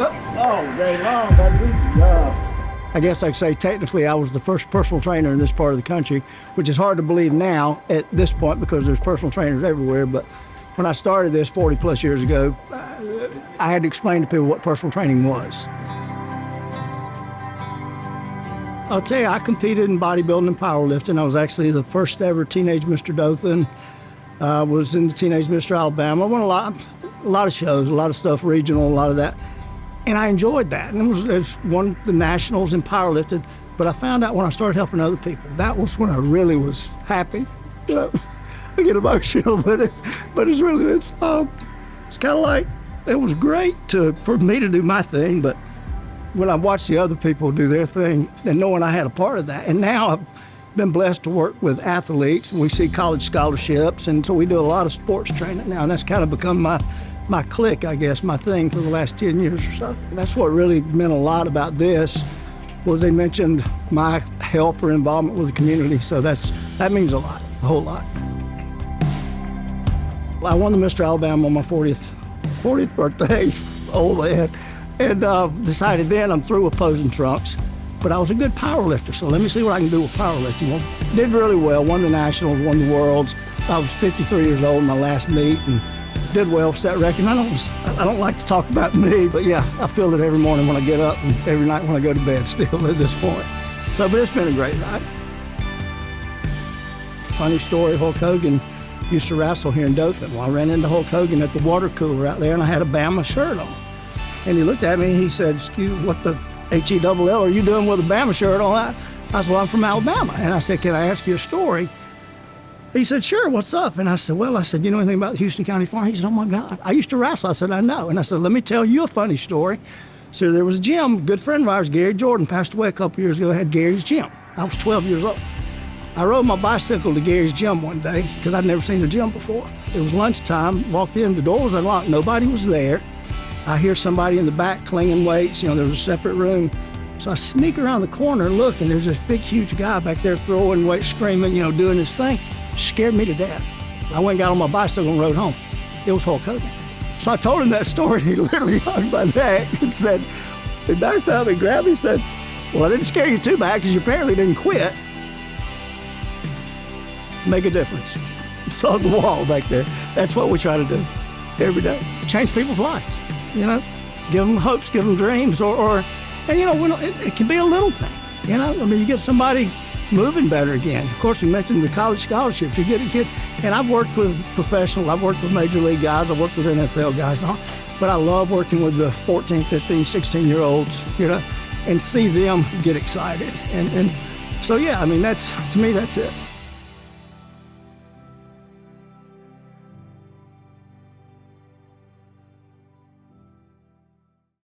All day long, buddy. I guess I'd say technically I was the first personal trainer in this part of the country, which is hard to believe now at this point because there's personal trainers everywhere. But when I started this 40 plus years ago, I had to explain to people what personal training was. I'll tell you, I competed in bodybuilding and powerlifting. I was actually the first ever teenage Mr. Dothan. I was in the teenage Mr. Alabama. I won a lot of shows, a lot of stuff, regional, a lot of that. And I enjoyed that. And it was won the nationals in powerlifting. But I found out when I started helping other people, that was when I really was happy. I get emotional, but it's really, it's kind of like, it was great for me to do my thing, but when I watched the other people do their thing and knowing I had a part of that. And now I've been blessed to work with athletes, and we see college scholarships, and so we do a lot of sports training now, and that's kind of become my clique, I guess, my thing for the last 10 years or so. And that's what really meant a lot about this, was they mentioned my help or involvement with the community, so that means a lot, a whole lot. I won the Mr. Alabama on my 40th birthday, old man, and decided then I'm through with posing trunks. But I was a good power lifter, so let me see what I can do with powerlifting. Well, did really well, won the nationals, won the worlds. I was 53 years old in my last meet and did well, set record. I don't like to talk about me, but yeah, I feel it every morning when I get up and every night when I go to bed still at this point. So, but it's been a great ride. Funny story, Hulk Hogan used to wrestle here in Dothan. Well, I ran into Hulk Hogan at the water cooler out there, and I had a Bama shirt on. And he looked at me and he said, "Excuse, what the H-E-double-L are you doing with a Bama shirt on?" I said, "Well, I'm from Alabama." And I said, "Can I ask you a story?" He said, "Sure, what's up?" And I said, "Well," I said, "You know anything about the Houston County Farm?" He said, "Oh my God, I used to wrestle." I said, "I know." And I said, "Let me tell you a funny story." So there was a gym, a good friend of ours, Gary Jordan, passed away a couple years ago, had Gary's gym. I was 12 years old. I rode my bicycle to Gary's gym one day because I'd never seen the gym before. It was lunchtime, walked in, the door was unlocked, nobody was there. I hear somebody in the back clinging weights, there was a separate room. So I sneak around the corner and look, and there's this big, huge guy back there throwing weights, screaming, doing his thing. Scared me to death. I went and got on my bicycle and rode home. It was Hulk Hogan. So I told him that story, and he literally hugged my neck and said, and by the time he grabbed me, he said, "Well, I didn't scare you too bad because you apparently didn't quit." Make a difference. It's on the wall back there. That's what we try to do every day. Change people's lives, give them hopes, give them dreams, and it can be a little thing, you get somebody moving better again. Of course, we mentioned the college scholarships. You get a kid, and I've worked with professional, I've worked with major league guys, I've worked with NFL guys, but I love working with the 14, 15, 16-year-olds, and see them get excited. And so, yeah, to me, that's it.